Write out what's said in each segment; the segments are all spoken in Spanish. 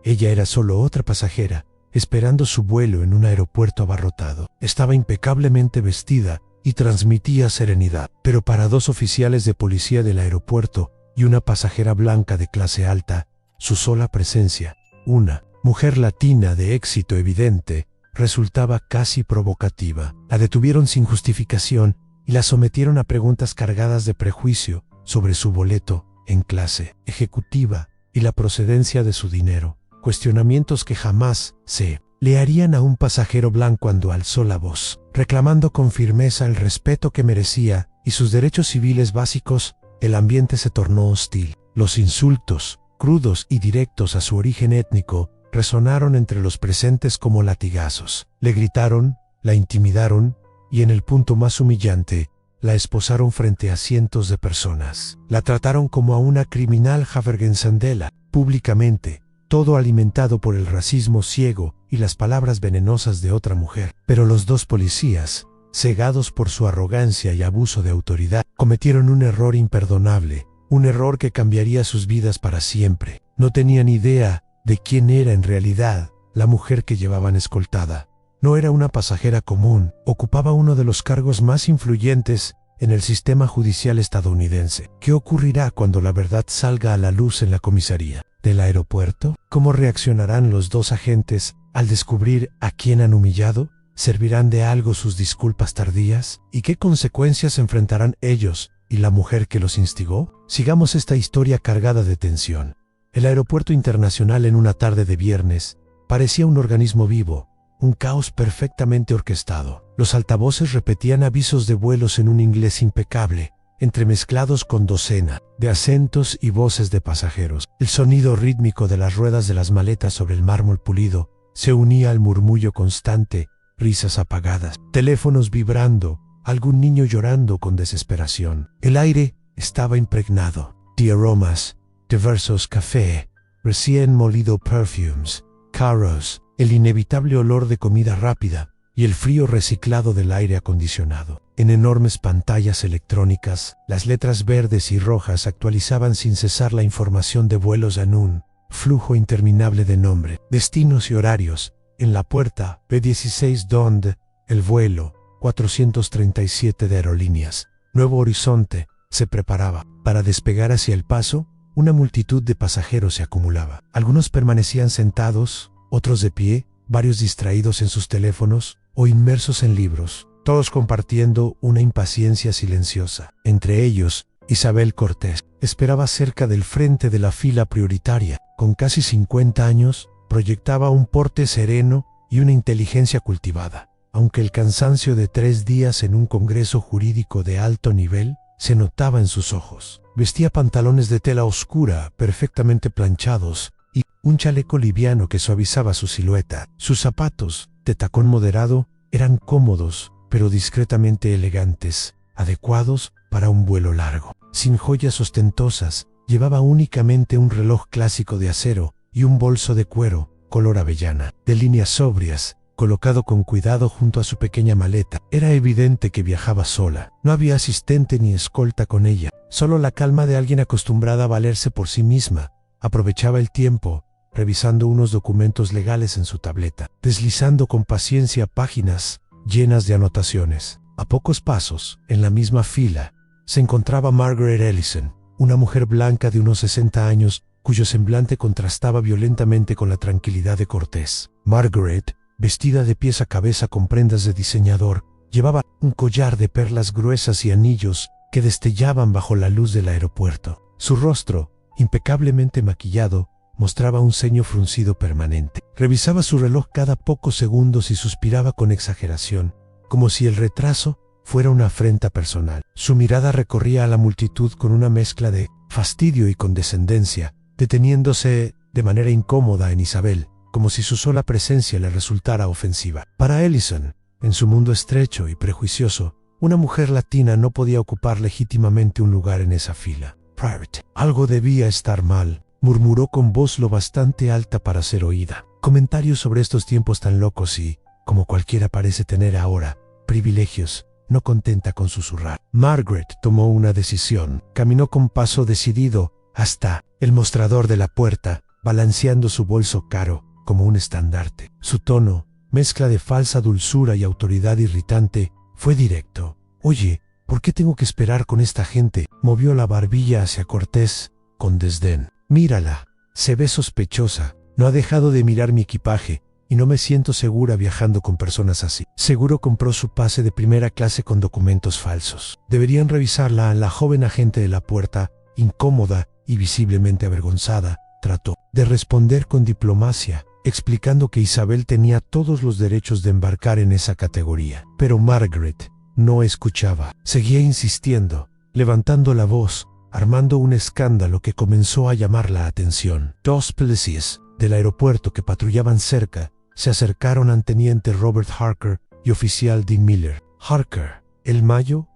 Ella era solo otra pasajera, esperando su vuelo en un aeropuerto abarrotado. Estaba impecablemente vestida y transmitía serenidad, pero para dos oficiales de policía del aeropuerto y una pasajera blanca de clase alta, su sola presencia, una mujer latina de éxito evidente, resultaba casi provocativa. La detuvieron sin justificación y la sometieron a preguntas cargadas de prejuicio sobre su boleto en clase ejecutiva y la procedencia de su dinero. Cuestionamientos que jamás se le harían a un pasajero blanco cuando alzó la voz, reclamando con firmeza el respeto que merecía y sus derechos civiles básicos. El ambiente se tornó hostil. Los insultos, crudos y directos a su origen étnico, resonaron entre los presentes como latigazos. Le gritaron, la intimidaron y, en el punto más humillante, la esposaron frente a cientos de personas. La trataron como a una criminal Havergensandela, públicamente, todo alimentado por el racismo ciego y las palabras venenosas de otra mujer. Pero los dos policías, cegados por su arrogancia y abuso de autoridad, cometieron un error imperdonable, un error que cambiaría sus vidas para siempre. No tenían idea de quién era en realidad la mujer que llevaban escoltada. No era una pasajera común, ocupaba uno de los cargos más influyentes en el sistema judicial estadounidense. ¿Qué ocurrirá cuando la verdad salga a la luz en la comisaría del aeropuerto? ¿Cómo reaccionarán los dos agentes al descubrir a quién han humillado? ¿Servirán de algo sus disculpas tardías? ¿Y qué consecuencias enfrentarán ellos y la mujer que los instigó? Sigamos esta historia cargada de tensión. El aeropuerto internacional en una tarde de viernes parecía un organismo vivo, un caos perfectamente orquestado. Los altavoces repetían avisos de vuelos en un inglés impecable, entremezclados con docena de acentos y voces de pasajeros. El sonido rítmico de las ruedas de las maletas sobre el mármol pulido se unía al murmullo constante, risas apagadas, teléfonos vibrando, algún niño llorando con desesperación. El aire estaba impregnado de aromas diversos: café, recién molido, perfumes, carros, el inevitable olor de comida rápida y el frío reciclado del aire acondicionado. En enormes pantallas electrónicas, las letras verdes y rojas actualizaban sin cesar la información de vuelos en un flujo interminable de nombre, destinos y horarios. En la puerta B-16 Dond, el vuelo 437 de Aerolíneas Nuevo Horizonte se preparaba. Para despegar hacia El Paso, una multitud de pasajeros se acumulaba. Algunos permanecían sentados, otros de pie, varios distraídos en sus teléfonos o inmersos en libros, todos compartiendo una impaciencia silenciosa. Entre ellos, Isabel Cortés esperaba cerca del frente de la fila prioritaria. Con casi 50 años, proyectaba un porte sereno y una inteligencia cultivada, aunque el cansancio de 3 días en un congreso jurídico de alto nivel se notaba en sus ojos. Vestía pantalones de tela oscura, perfectamente planchados, y un chaleco liviano que suavizaba su silueta. Sus zapatos, de tacón moderado, eran cómodos, pero discretamente elegantes, adecuados para un vuelo largo. Sin joyas ostentosas, llevaba únicamente un reloj clásico de acero y un bolso de cuero, color avellana, de líneas sobrias, colocado con cuidado junto a su pequeña maleta. Era evidente que viajaba sola. No había asistente ni escolta con ella. Solo la calma de alguien acostumbrada a valerse por sí misma. Aprovechaba el tiempo, revisando unos documentos legales en su tableta, deslizando con paciencia páginas llenas de anotaciones. A pocos pasos, en la misma fila, se encontraba Margaret Ellison, una mujer blanca de unos 60 años, cuyo semblante contrastaba violentamente con la tranquilidad de Cortés. Margaret, vestida de pies a cabeza con prendas de diseñador, llevaba un collar de perlas gruesas y anillos que destellaban bajo la luz del aeropuerto. Su rostro, impecablemente maquillado, mostraba un ceño fruncido permanente. Revisaba su reloj cada pocos segundos y suspiraba con exageración, como si el retraso fuera una afrenta personal. Su mirada recorría a la multitud con una mezcla de fastidio y condescendencia, deteniéndose de manera incómoda en Isabel, como si su sola presencia le resultara ofensiva. Para Ellison, en su mundo estrecho y prejuicioso, una mujer latina no podía ocupar legítimamente un lugar en esa fila. Private. Algo debía estar mal, murmuró con voz lo bastante alta para ser oída. Comentarios sobre estos tiempos tan locos y, como cualquiera parece tener ahora, privilegios, no contenta con susurrar. Margaret tomó una decisión. Caminó con paso decidido hasta el mostrador de la puerta, balanceando su bolso caro como un estandarte. Su tono, mezcla de falsa dulzura y autoridad irritante, fue directo. «Oye, ¿por qué tengo que esperar con esta gente?». Movió la barbilla hacia Cortés con desdén. «Mírala, se ve sospechosa. No ha dejado de mirar mi equipaje y no me siento segura viajando con personas así. Seguro compró su pase de primera clase con documentos falsos. Deberían revisarla». La joven agente de la puerta, incómoda y visiblemente avergonzada, trató de responder con diplomacia, explicando que Isabel tenía todos los derechos de embarcar en esa categoría. Pero Margaret no escuchaba. Seguía insistiendo, levantando la voz, armando un escándalo que comenzó a llamar la atención. Dos policías del aeropuerto que patrullaban cerca se acercaron al teniente Robert Harker y oficial Dean Miller. Harker, el mayo,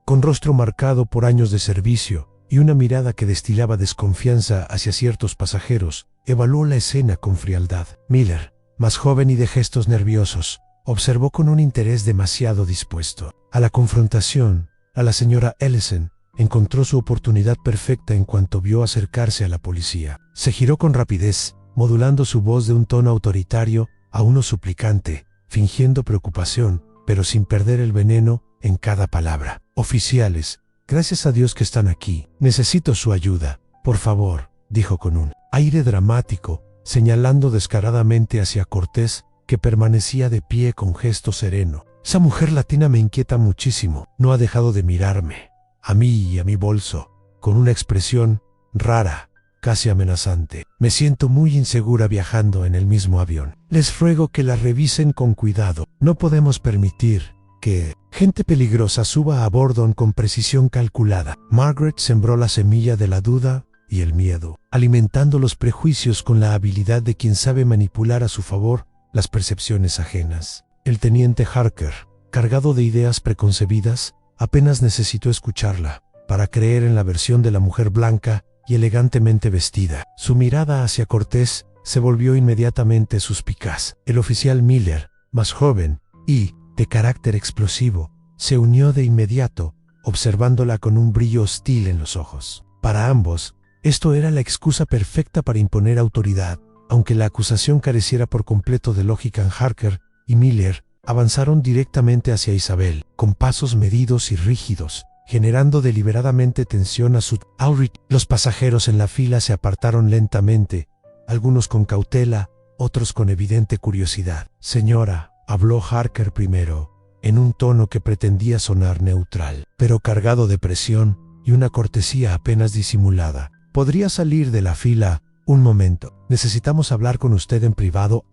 con rostro marcado por años de servicio y una mirada que destilaba desconfianza hacia ciertos pasajeros, evaluó la escena con frialdad. Miller, más joven y de gestos nerviosos, observó con un interés demasiado dispuesto a la confrontación. A la señora Ellison encontró su oportunidad perfecta en cuanto vio acercarse a la policía. Se giró con rapidez, modulando su voz de un tono autoritario a uno suplicante, fingiendo preocupación, pero sin perder el veneno en cada palabra. «Oficiales, gracias a Dios que están aquí. Necesito su ayuda. Por favor», dijo con un aire dramático, señalando descaradamente hacia Cortés, que permanecía de pie con gesto sereno. «Esa mujer latina me inquieta muchísimo. No ha dejado de mirarme, a mí y a mi bolso, con una expresión rara, casi amenazante. Me siento muy insegura viajando en el mismo avión. Les ruego que la revisen con cuidado. No podemos permitir que gente peligrosa suba a bordo con precisión calculada». Margaret sembró la semilla de la duda y el miedo, alimentando los prejuicios con la habilidad de quien sabe manipular a su favor las percepciones ajenas. El teniente Harker, cargado de ideas preconcebidas, apenas necesitó escucharla para creer en la versión de la mujer blanca y elegantemente vestida. Su mirada hacia Cortés se volvió inmediatamente suspicaz. El oficial Miller, más joven y de carácter explosivo, se unió de inmediato, observándola con un brillo hostil en los ojos. Para ambos, esto era la excusa perfecta para imponer autoridad. Aunque la acusación careciera por completo de lógica, Harker y Miller avanzaron directamente hacia Isabel, con pasos medidos y rígidos, generando deliberadamente tensión a su auditorio. Los pasajeros en la fila se apartaron lentamente, algunos con cautela, otros con evidente curiosidad. «Señora», habló Harker primero, en un tono que pretendía sonar neutral, pero cargado de presión y una cortesía apenas disimulada. «¿Podría salir de la fila un momento? Necesitamos hablar con usted en privado».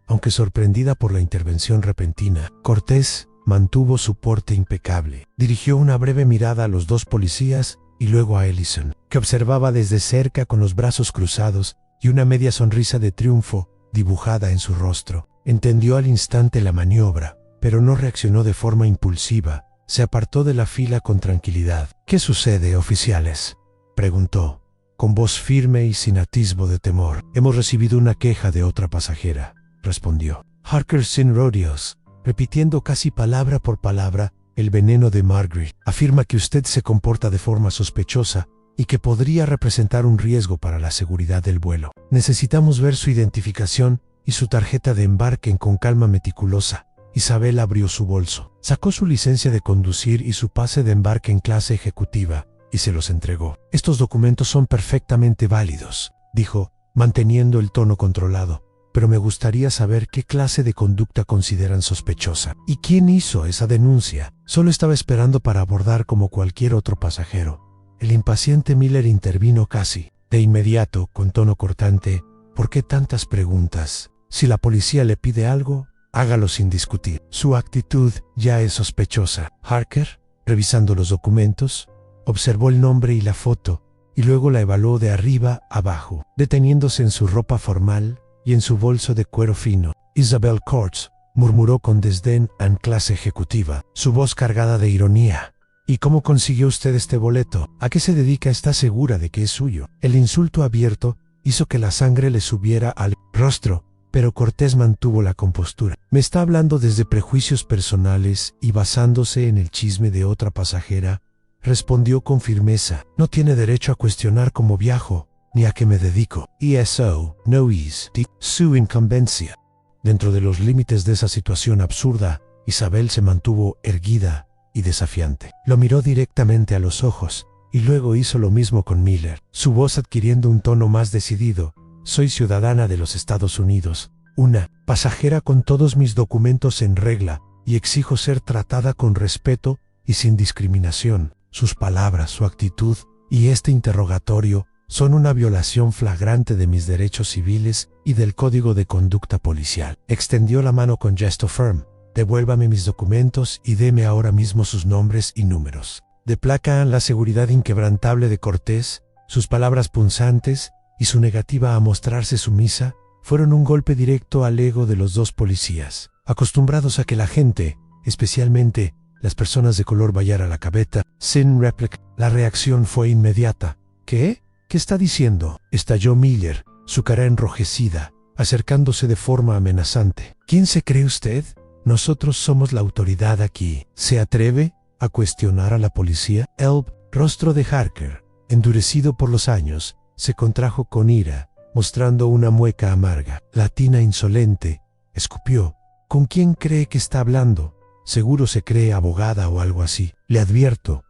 Aunque sorprendida por la intervención repentina, Cortés mantuvo su porte impecable. Dirigió una breve mirada a los dos policías y luego a Ellison, que observaba desde cerca con los brazos cruzados y una media sonrisa de triunfo dibujada en su rostro. Entendió al instante la maniobra, pero no reaccionó de forma impulsiva. Se apartó de la fila con tranquilidad. «¿Qué sucede, oficiales?», preguntó, con voz firme y sin atisbo de temor. «Hemos recibido una queja de otra pasajera», respondió Harker sin rodeos, repitiendo casi palabra por palabra el veneno de Margaret. «Afirma que usted se comporta de forma sospechosa y que podría representar un riesgo para la seguridad del vuelo. Necesitamos ver su identificación y su tarjeta de embarque». Con calma meticulosa, Isabel abrió su bolso, sacó su licencia de conducir y su pase de embarque en clase ejecutiva y se los entregó. «Estos documentos son perfectamente válidos», dijo, manteniendo el tono controlado, «pero me gustaría saber qué clase de conducta consideran sospechosa. ¿Y quién hizo esa denuncia?». «Solo estaba esperando para abordar como cualquier otro pasajero». El impaciente Miller intervino casi de inmediato, con tono cortante. «¿Por qué tantas preguntas? Si la policía le pide algo, hágalo sin discutir. Su actitud ya es sospechosa». Harker, revisando los documentos, observó el nombre y la foto, y luego la evaluó de arriba abajo, deteniéndose en su ropa formal y en su bolso de cuero fino. «Isabel Courts», murmuró con desdén en clase ejecutiva, su voz cargada de ironía. «¿Y cómo consiguió usted este boleto? ¿A qué se dedica? ¿Está segura de que es suyo?». El insulto abierto hizo que la sangre le subiera al rostro, pero Cortés mantuvo la compostura. «Me está hablando desde prejuicios personales y basándose en el chisme de otra pasajera», respondió con firmeza. «No tiene derecho a cuestionar cómo viajo ni a qué me dedico. Eso no es su incumbencia. Dentro de los límites de esa situación absurda, Isabel se mantuvo erguida y desafiante. Lo miró directamente a los ojos y luego hizo lo mismo con Miller, su voz adquiriendo un tono más decidido. Soy ciudadana de los Estados Unidos, una pasajera con todos mis documentos en regla, y exijo ser tratada con respeto y sin discriminación. Sus palabras, su actitud y este interrogatorio son una violación flagrante de mis derechos civiles y del Código de Conducta Policial. Extendió la mano con gesto firme. Devuélvame mis documentos y deme ahora mismo sus nombres y números. De placa, la seguridad inquebrantable de Cortés, sus palabras punzantes y su negativa a mostrarse sumisa fueron un golpe directo al ego de los dos policías. Acostumbrados a que la gente, especialmente las personas de color, vayara a la cabeza, sin réplica, la reacción fue inmediata. ¿Qué? ¿Qué está diciendo?, estalló Miller, su cara enrojecida, acercándose de forma amenazante. ¿Quién se cree usted? Nosotros somos la autoridad aquí. ¿Se atreve a cuestionar a la policía? El rostro de Harker, endurecido por los años, se contrajo con ira, mostrando una mueca amarga. Latina insolente, escupió. ¿Con quién cree que está hablando? Seguro se cree abogada o algo así. Le advierto,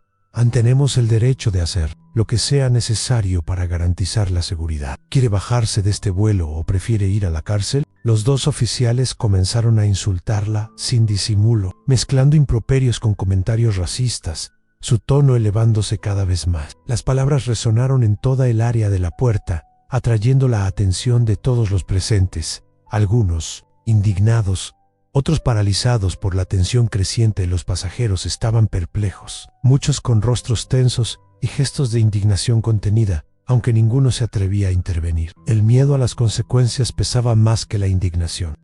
tenemos el derecho de hacer lo que sea necesario para garantizar la seguridad. ¿Quiere bajarse de este vuelo o prefiere ir a la cárcel? Los dos oficiales comenzaron a insultarla sin disimulo, mezclando improperios con comentarios racistas, su tono elevándose cada vez más. Las palabras resonaron en toda el área de la puerta, atrayendo la atención de todos los presentes, algunos indignados, otros paralizados por la tensión creciente. Los pasajeros estaban perplejos, muchos con rostros tensos y gestos de indignación contenida, aunque ninguno se atrevía a intervenir. El miedo a las consecuencias pesaba más que la indignación.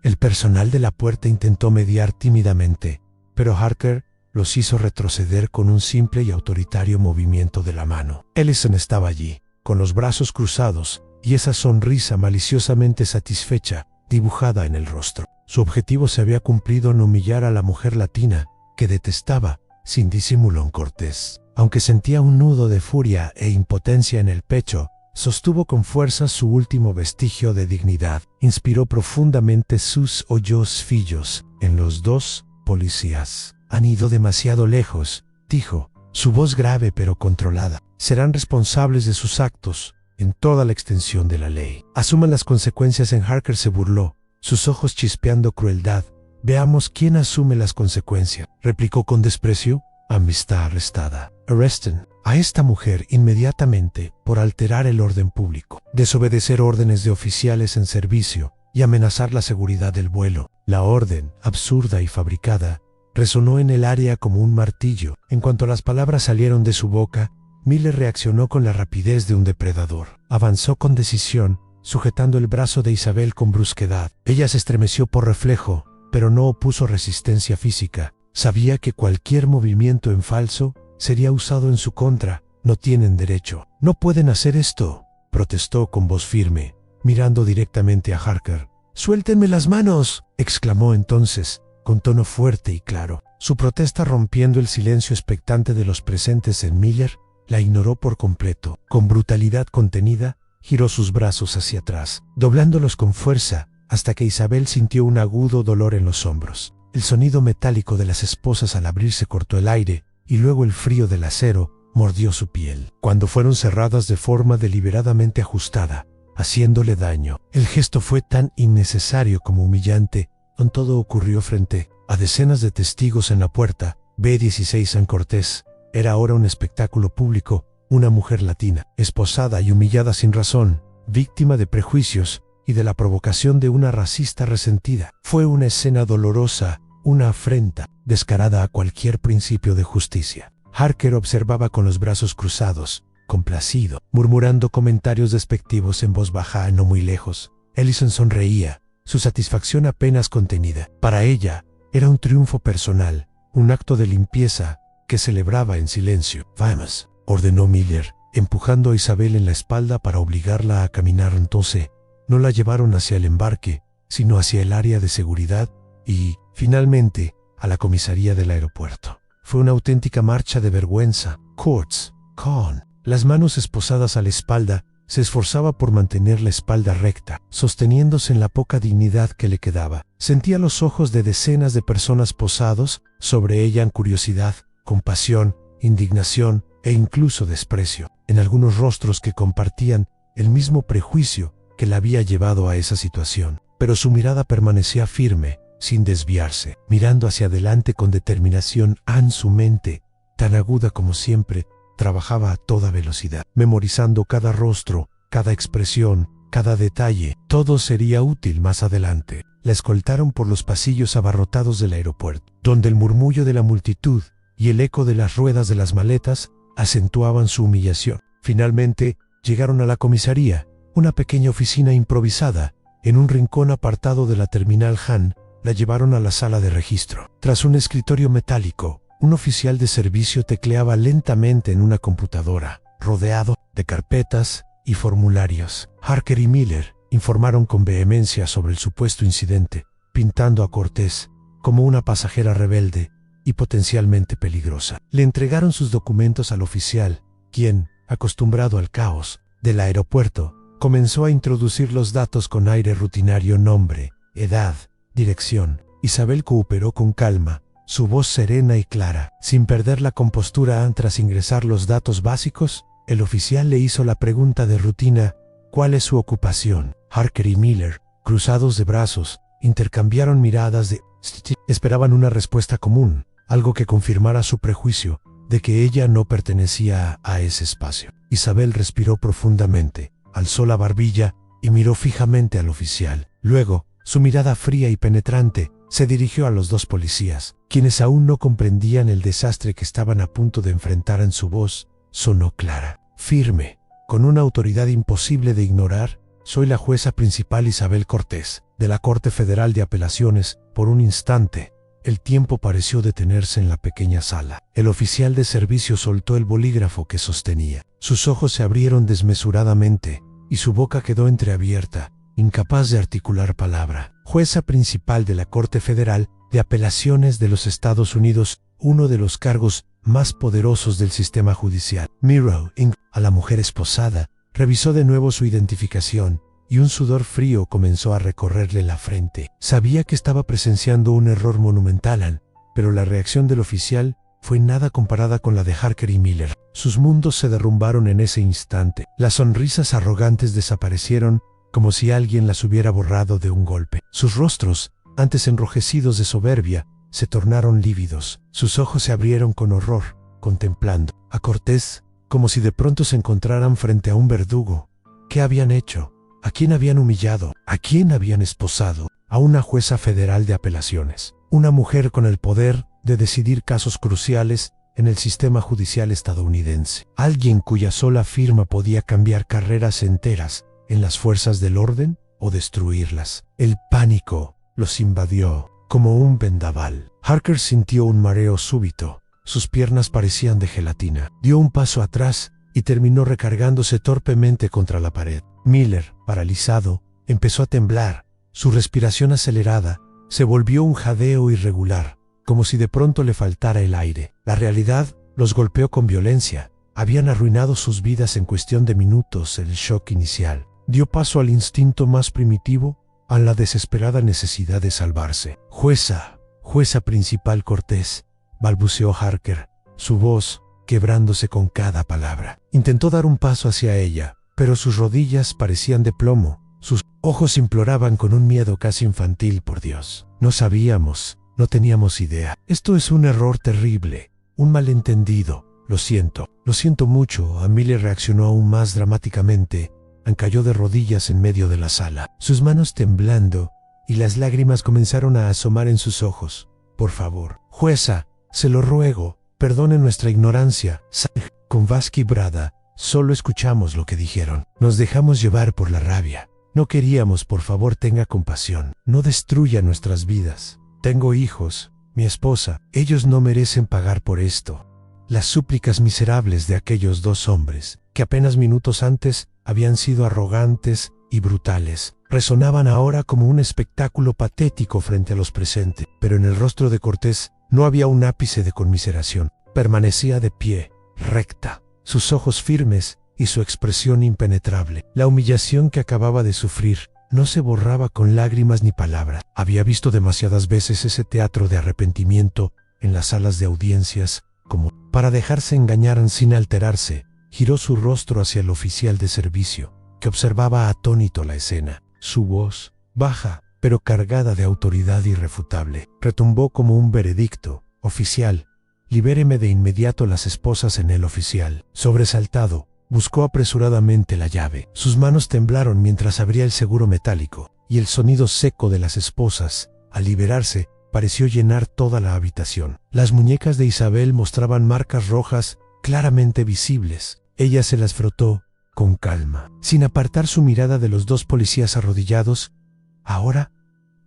El personal de la puerta intentó mediar tímidamente, pero Harker los hizo retroceder con un simple y autoritario movimiento de la mano. Ellison estaba allí, con los brazos cruzados y esa sonrisa maliciosamente satisfecha dibujada en el rostro. Su objetivo se había cumplido en humillar a la mujer latina, que detestaba, sin disimulo, a Cortés. Aunque sentía un nudo de furia e impotencia en el pecho, sostuvo con fuerza su último vestigio de dignidad. Inspiró profundamente sus hoyos fillos en los dos policías. Han ido demasiado lejos, dijo, su voz grave pero controlada. Serán responsables de sus actos en toda la extensión de la ley. Asuman las consecuencias. En Harker se burló, sus ojos chispeando crueldad. Veamos quién asume las consecuencias, replicó con desprecio. Amistad arrestada. Arresten a esta mujer inmediatamente por alterar el orden público, desobedecer órdenes de oficiales en servicio y amenazar la seguridad del vuelo. La orden, absurda y fabricada, resonó en el área como un martillo. En cuanto las palabras salieron de su boca, Miller reaccionó con la rapidez de un depredador. Avanzó con decisión, sujetando el brazo de Isabel con brusquedad. Ella se estremeció por reflejo, pero no opuso resistencia física. Sabía que cualquier movimiento en falso sería usado en su contra. No tienen derecho. No pueden hacer esto, protestó con voz firme, mirando directamente a Harker. «¡Suéltenme las manos!», exclamó entonces, con tono fuerte y claro. Su protesta, rompiendo el silencio expectante de los presentes en Miller, la ignoró por completo. Con brutalidad contenida, giró sus brazos hacia atrás, doblándolos con fuerza, hasta que Isabel sintió un agudo dolor en los hombros. El sonido metálico de las esposas al abrirse cortó el aire, y luego el frío del acero mordió su piel. Cuando fueron cerradas de forma deliberadamente ajustada, haciéndole daño, el gesto fue tan innecesario como humillante. Todo ocurrió frente a decenas de testigos en la puerta. B-16 San Cortés era ahora un espectáculo público. Una mujer latina, esposada y humillada sin razón, víctima de prejuicios y de la provocación de una racista resentida. Fue una escena dolorosa, una afrenta, descarada a cualquier principio de justicia. Harker observaba con los brazos cruzados, complacido, murmurando comentarios despectivos en voz baja no muy lejos. Ellison sonreía, su satisfacción apenas contenida. Para ella, era un triunfo personal, un acto de limpieza que celebraba en silencio. «Vamos», ordenó Miller, empujando a Isabel en la espalda para obligarla a caminar. Entonces, no la llevaron hacia el embarque, sino hacia el área de seguridad y, finalmente, a la comisaría del aeropuerto. Fue una auténtica marcha de vergüenza. Kurtz, con las manos esposadas a la espalda, se esforzaba por mantener la espalda recta, sosteniéndose en la poca dignidad que le quedaba. Sentía los ojos de decenas de personas posados sobre ella en curiosidad, compasión, indignación e incluso desprecio, en algunos rostros que compartían el mismo prejuicio que la había llevado a esa situación. Pero su mirada permanecía firme, sin desviarse, mirando hacia adelante con determinación. Su mente, tan aguda como siempre, trabajaba a toda velocidad, memorizando cada rostro, cada expresión, cada detalle. Todo sería útil más adelante. La escoltaron por los pasillos abarrotados del aeropuerto, donde el murmullo de la multitud y el eco de las ruedas de las maletas acentuaban su humillación. Finalmente, llegaron a la comisaría, una pequeña oficina improvisada, en un rincón apartado de la terminal Han. La llevaron a la sala de registro. Tras un escritorio metálico, un oficial de servicio tecleaba lentamente en una computadora, rodeado de carpetas y formularios. Harker y Miller informaron con vehemencia sobre el supuesto incidente, pintando a Cortés como una pasajera rebelde y potencialmente peligrosa. Le entregaron sus documentos al oficial, quien, acostumbrado al caos del aeropuerto, comenzó a introducir los datos con aire rutinario: nombre, edad, dirección. Isabel cooperó con calma, su voz serena y clara. Sin perder la compostura tras ingresar los datos básicos, el oficial le hizo la pregunta de rutina: ¿cuál es su ocupación? Harker y Miller, cruzados de brazos, intercambiaron miradas esperaban una respuesta común, algo que confirmara su prejuicio de que ella no pertenecía a ese espacio. Isabel respiró profundamente, alzó la barbilla y miró fijamente al oficial. Luego, su mirada fría y penetrante se dirigió a los dos policías, quienes aún no comprendían el desastre que estaban a punto de enfrentar. En su voz sonó clara, firme, con una autoridad imposible de ignorar: soy la jueza principal Isabel Cortés, de la Corte Federal de Apelaciones. Por un instante, el tiempo pareció detenerse en la pequeña sala. El oficial de servicio soltó el bolígrafo que sostenía. Sus ojos se abrieron desmesuradamente y su boca quedó entreabierta, incapaz de articular palabra. Jueza principal de la Corte Federal de Apelaciones de los Estados Unidos, uno de los cargos más poderosos del sistema judicial. Miro, a la mujer esposada, revisó de nuevo su identificación y un sudor frío comenzó a recorrerle la frente. Sabía que estaba presenciando un error monumental, pero la reacción del oficial fue nada comparada con la de Harker y Miller. Sus mundos se derrumbaron en ese instante. Las sonrisas arrogantes desaparecieron como si alguien las hubiera borrado de un golpe. Sus rostros, antes enrojecidos de soberbia, se tornaron lívidos. Sus ojos se abrieron con horror, contemplando a Cortés, como si de pronto se encontraran frente a un verdugo. ¿Qué habían hecho? ¿A quién habían humillado? ¿A quién habían esposado? A una jueza federal de apelaciones. Una mujer con el poder de decidir casos cruciales en el sistema judicial estadounidense. Alguien cuya sola firma podía cambiar carreras enteras en las fuerzas del orden o destruirlas. El pánico los invadió como un vendaval. Harker sintió un mareo súbito. Sus piernas parecían de gelatina. Dio un paso atrás y terminó recargándose torpemente contra la pared. Miller, paralizado, empezó a temblar. Su respiración acelerada se volvió un jadeo irregular, como si de pronto le faltara el aire. La realidad los golpeó con violencia. Habían arruinado sus vidas en cuestión de minutos. El shock inicial dio paso al instinto más primitivo, a la desesperada necesidad de salvarse. Jueza principal Cortés, balbuceó Harker, su voz quebrándose con cada palabra. Intentó dar un paso hacia ella, pero sus rodillas parecían de plomo. Sus ojos imploraban con un miedo casi infantil. Por Dios, no sabíamos, no teníamos idea. Esto es un error terrible, un malentendido. Lo siento mucho. A Miller reaccionó aún más dramáticamente. Cayó de rodillas en medio de la sala, sus manos temblando, y las lágrimas comenzaron a asomar en sus ojos. Por favor, jueza, se lo ruego, perdone nuestra ignorancia. Con voz quebrada, solo escuchamos lo que dijeron. Nos dejamos llevar por la rabia. No queríamos. Por favor, tenga compasión. No destruya nuestras vidas. Tengo hijos, mi esposa. Ellos no merecen pagar por esto. Las súplicas miserables de aquellos dos hombres, que apenas minutos antes habían sido arrogantes y brutales, resonaban ahora como un espectáculo patético frente a los presentes. Pero en el rostro de Cortés no había un ápice de conmiseración. Permanecía de pie, recta, sus ojos firmes y su expresión impenetrable. La humillación que acababa de sufrir no se borraba con lágrimas ni palabra. Había visto demasiadas veces ese teatro de arrepentimiento en las salas de audiencias, como para dejarse engañar sin alterarse. Giró su rostro hacia el oficial de servicio, que observaba atónito la escena. Su voz, baja, pero cargada de autoridad irrefutable, retumbó como un veredicto. «Oficial, libéreme de inmediato las esposas en el oficial». Sobresaltado, buscó apresuradamente la llave. Sus manos temblaron mientras abría el seguro metálico, y el sonido seco de las esposas, al liberarse, pareció llenar toda la habitación. Las muñecas de Isabel mostraban marcas rojas claramente visibles. Ella se las frotó con calma, sin apartar su mirada de los dos policías arrodillados. «Ahora»,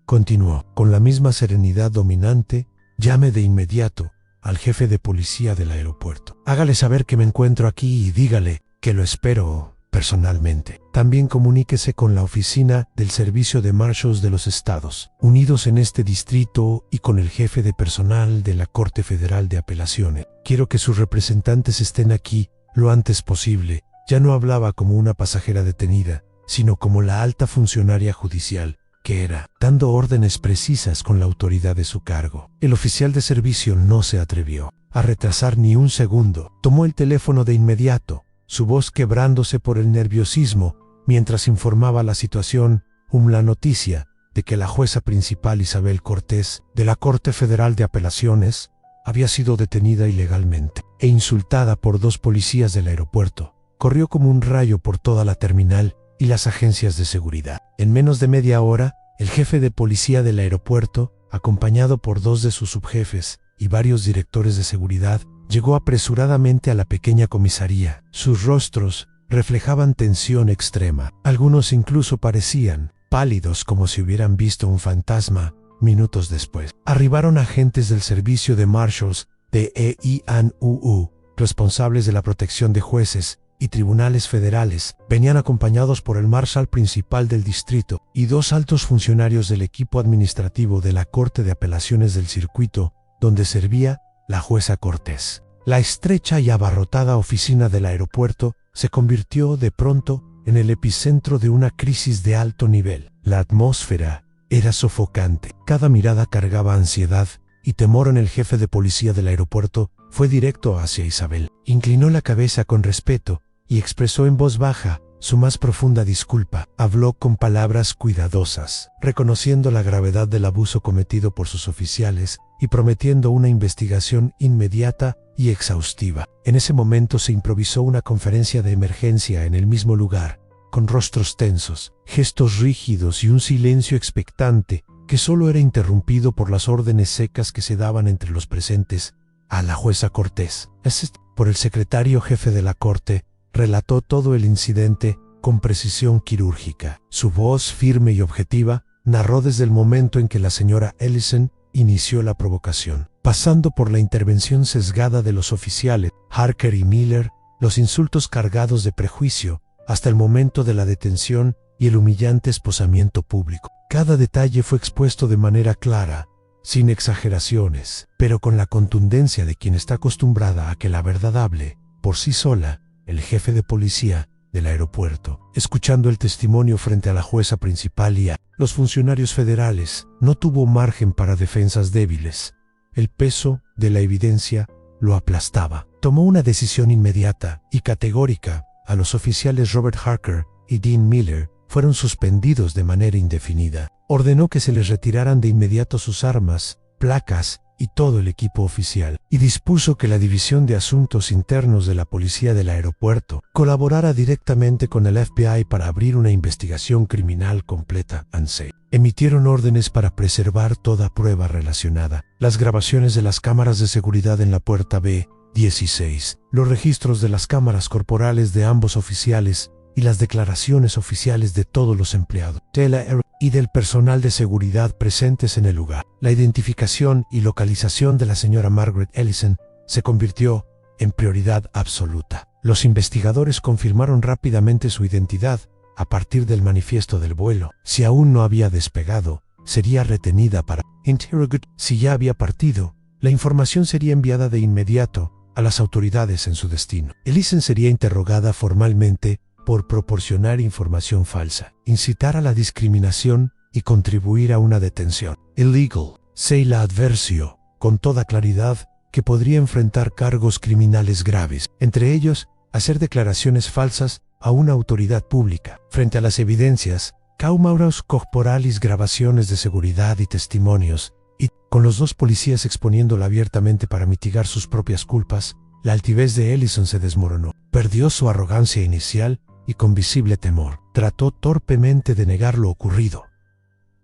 continuó, con la misma serenidad dominante, «llame de inmediato al jefe de policía del aeropuerto. Hágale saber que me encuentro aquí y dígale que lo espero personalmente. También comuníquese con la oficina del Servicio de Marshals de los Estados Unidos en este distrito y con el jefe de personal de la Corte Federal de Apelaciones. Quiero que sus representantes estén aquí lo antes posible». Ya no hablaba como una pasajera detenida, sino como la alta funcionaria judicial que era, dando órdenes precisas con la autoridad de su cargo. El oficial de servicio no se atrevió a retrasar ni un segundo. Tomó el teléfono de inmediato, su voz quebrándose por el nerviosismo, mientras informaba la situación, la noticia de que la jueza principal Isabel Cortés, de la Corte Federal de Apelaciones, había sido detenida ilegalmente e insultada por dos policías del aeropuerto. Corrió como un rayo por toda la terminal y las agencias de seguridad. En menos de media hora, el jefe de policía del aeropuerto, acompañado por dos de sus subjefes y varios directores de seguridad, llegó apresuradamente a la pequeña comisaría. Sus rostros reflejaban tensión extrema. Algunos incluso parecían pálidos como si hubieran visto un fantasma. Minutos después, arribaron agentes del Servicio de Marshals de EINUU, responsables de la protección de jueces y tribunales federales. Venían acompañados por el marshal principal del distrito y dos altos funcionarios del equipo administrativo de la Corte de Apelaciones del circuito, donde servía la jueza Cortés. La estrecha y abarrotada oficina del aeropuerto se convirtió de pronto en el epicentro de una crisis de alto nivel. La atmósfera era sofocante. Cada mirada cargaba ansiedad y temor en el jefe de policía del aeropuerto. Fue directo hacia Isabel. Inclinó la cabeza con respeto y expresó en voz baja su más profunda disculpa. Habló con palabras cuidadosas, reconociendo la gravedad del abuso cometido por sus oficiales y prometiendo una investigación inmediata y exhaustiva. En ese momento se improvisó una conferencia de emergencia en el mismo lugar, con rostros tensos, gestos rígidos y un silencio expectante que solo era interrumpido por las órdenes secas que se daban entre los presentes a la jueza Cortés. Por el secretario jefe de la corte, relató todo el incidente con precisión quirúrgica. Su voz firme y objetiva narró desde el momento en que la señora Ellison inició la provocación, pasando por la intervención sesgada de los oficiales Harker y Miller, los insultos cargados de prejuicio, hasta el momento de la detención y el humillante esposamiento público. Cada detalle fue expuesto de manera clara, sin exageraciones, pero con la contundencia de quien está acostumbrada a que la verdad hable por sí sola. El jefe de policía del aeropuerto, escuchando el testimonio frente a la jueza principal y a los funcionarios federales, no tuvo margen para defensas débiles. El peso de la evidencia lo aplastaba. Tomó una decisión inmediata y categórica. A los oficiales Robert Harker y Dean Miller fueron suspendidos de manera indefinida. Ordenó que se les retiraran de inmediato sus armas, placas y todo el equipo oficial, y dispuso que la División de Asuntos Internos de la Policía del Aeropuerto colaborara directamente con el FBI para abrir una investigación criminal completa. Emitieron órdenes para preservar toda prueba relacionada, las grabaciones de las cámaras de seguridad en la puerta B-16, los registros de las cámaras corporales de ambos oficiales y las declaraciones oficiales de todos los empleados y del personal de seguridad presentes en el lugar. La identificación y localización de la señora Margaret Ellison se convirtió en prioridad absoluta. Los investigadores confirmaron rápidamente su identidad a partir del manifiesto del vuelo. Si aún no había despegado, sería retenida para interrogar. Si ya había partido, la información sería enviada de inmediato a las autoridades en su destino. Ellison sería interrogada formalmente por proporcionar información falsa, incitar a la discriminación y contribuir a una detención. Illegal. Se la advirtió con toda claridad que podría enfrentar cargos criminales graves, entre ellos hacer declaraciones falsas a una autoridad pública. Frente a las evidencias, cámaras corporales, grabaciones de seguridad y testimonios, y con los dos policías exponiéndola abiertamente para mitigar sus propias culpas, la altivez de Ellison se desmoronó. Perdió su arrogancia inicial y con visible temor, trató torpemente de negar lo ocurrido.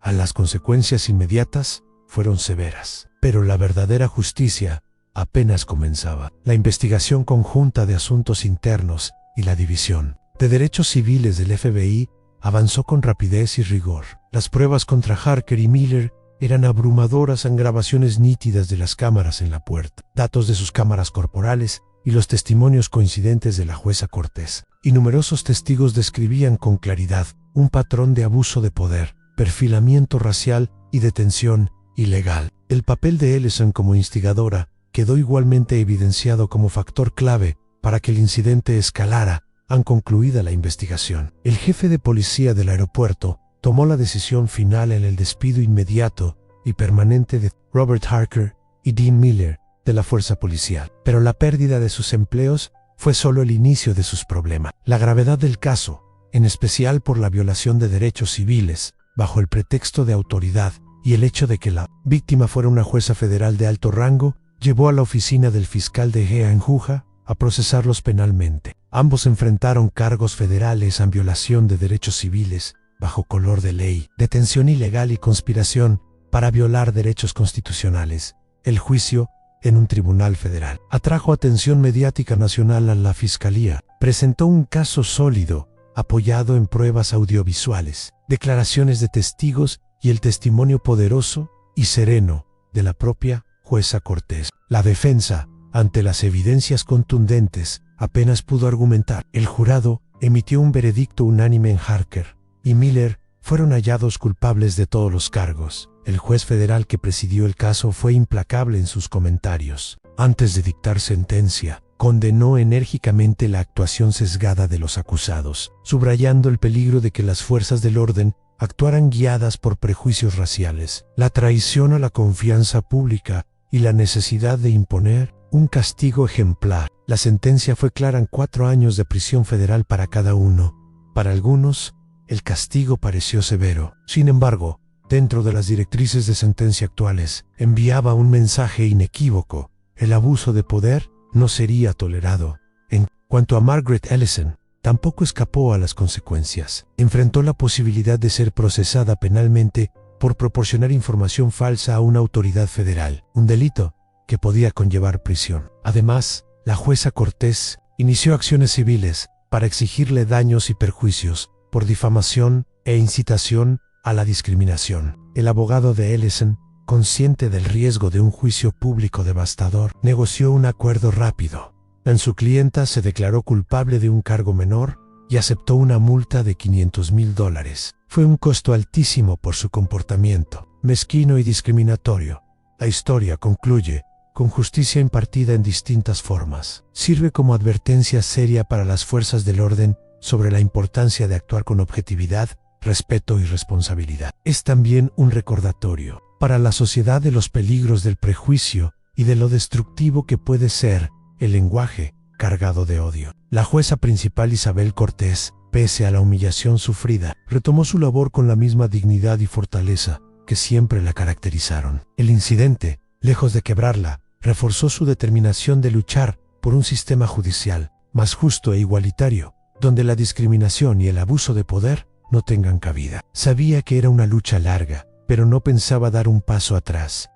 Las consecuencias inmediatas fueron severas, pero la verdadera justicia apenas comenzaba. La investigación conjunta de asuntos internos y la división de derechos civiles del FBI avanzó con rapidez y rigor. Las pruebas contra Harker y Miller eran abrumadoras en grabaciones nítidas de las cámaras en la puerta, datos de sus cámaras corporales y los testimonios coincidentes de la jueza Cortés. Y numerosos testigos describían con claridad un patrón de abuso de poder, perfilamiento racial y detención ilegal. El papel de Ellison como instigadora quedó igualmente evidenciado como factor clave para que el incidente escalara. Han concluida la investigación. El jefe de policía del aeropuerto tomó la decisión final en el despido inmediato y permanente de Robert Harker y Dean Miller de la fuerza policial. Pero la pérdida de sus empleos fue solo el inicio de sus problemas. La gravedad del caso, en especial por la violación de derechos civiles, bajo el pretexto de autoridad, y el hecho de que la víctima fuera una jueza federal de alto rango, llevó a la oficina del fiscal de Geanjuja a procesarlos penalmente. Ambos enfrentaron cargos federales en violación de derechos civiles, bajo color de ley, detención ilegal y conspiración para violar derechos constitucionales. El juicio, en un tribunal federal, atrajo atención mediática nacional a la fiscalía. Presentó un caso sólido, apoyado en pruebas audiovisuales, declaraciones de testigos y el testimonio poderoso y sereno de la propia jueza Cortés. La defensa, ante las evidencias contundentes, apenas pudo argumentar. El jurado emitió un veredicto unánime en Harker y Miller fueron hallados culpables de todos los cargos. El juez federal que presidió el caso fue implacable en sus comentarios. Antes de dictar sentencia, condenó enérgicamente la actuación sesgada de los acusados, subrayando el peligro de que las fuerzas del orden actuaran guiadas por prejuicios raciales, la traición a la confianza pública y la necesidad de imponer un castigo ejemplar. La sentencia fue clara en 4 años de prisión federal para cada uno. Para algunos, el castigo pareció severo. Sin embargo, dentro de las directrices de sentencia actuales, enviaba un mensaje inequívoco: el abuso de poder no sería tolerado. En cuanto a Margaret Ellison, tampoco escapó a las consecuencias. Enfrentó la posibilidad de ser procesada penalmente por proporcionar información falsa a una autoridad federal, un delito que podía conllevar prisión. Además, la jueza Cortés inició acciones civiles para exigirle daños y perjuicios por difamación e incitación a la discriminación. El abogado de Ellison, consciente del riesgo de un juicio público devastador, negoció un acuerdo rápido. En su clienta se declaró culpable de un cargo menor y aceptó una multa de $500,000. Fue un costo altísimo por su comportamiento mezquino y discriminatorio. La historia concluye con justicia impartida en distintas formas. Sirve como advertencia seria para las fuerzas del orden sobre la importancia de actuar con objetividad, respeto y responsabilidad. Es también un recordatorio para la sociedad de los peligros del prejuicio y de lo destructivo que puede ser el lenguaje cargado de odio. La jueza principal Isabel Cortés, pese a la humillación sufrida, retomó su labor con la misma dignidad y fortaleza que siempre la caracterizaron. El incidente, lejos de quebrarla, reforzó su determinación de luchar por un sistema judicial más justo e igualitario, donde la discriminación y el abuso de poder no tengan cabida. Sabía que era una lucha larga, pero no pensaba dar un paso atrás.